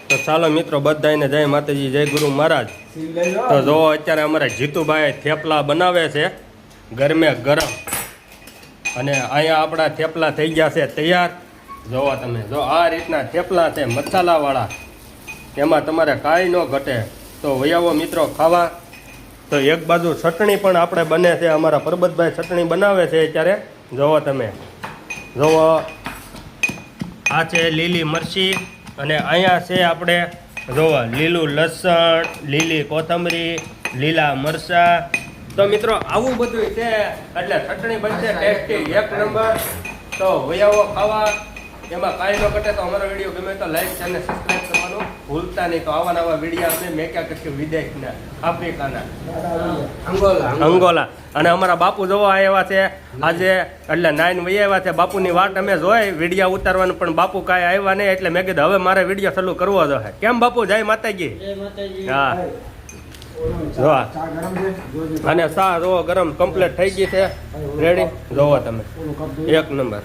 તો ચાલો મિત્રો બધાને જય માતાજી, જય ગુરુ મહારાજ. તો જો અત્યારે અમારા જીતુભાઈ થેપલા બનાવે છે ગરમે ગરમ, અને અહીંયા આપણા થેપલા થઈ ગયા છે તૈયાર. જોવો તમે, જો આ રીતના થેપલા છે મસાલાવાળા, એમાં તમારે કાંઈ ન ઘટે. તો વયાવો મિત્રો ખાવા. તો એક બાજુ ચટણી પણ આપણે બને છે, અમારા પરબતભાઈ ચટણી બનાવે છે અત્યારે. જોવો તમે, જોવો આ છે લીલી મરચી, અને અહીંયા છે આપણે જોવો લીલું લસણ, લીલી કોથમરી, લીલા મરચાં. તો મિત્રો આવું બધું છે, એટલે ચટણી બનશે ટેસ્ટી એક નંબર. તો વયાવો ખાવા. એમાં કાંઈ ન ઘટે. તો અમારો વિડીયો ગમે તો લાઈક અને સબસ્ક્રાઈબ કરવાનું ભૂલતા નહીં. તો આવા નવા વિડીયો આપણે મેં ક્યાં કરશું વિદેશના, આફ્રિકાના, અંગોલા. અને અમારા બાપુ જોવા આવ્યા છે આજે, એટલે 9 વહી આવ્યા છે. બાપુની વાત અમે જોઈ વિડીયો ઉતારવાનું, પણ બાપુ કાંઈ આવ્યા નહીં. એટલે મેં કીધું હવે મારે વિડીયો ચાલુ કરવો જોઈએ. કેમ બાપુ? જય માતાજી. હા જોવા, અને સા જોવો ગરમ કમ્પ્લીટ થઈ ગઈ છે, રેડી. જોવો તમે, એક નંબર.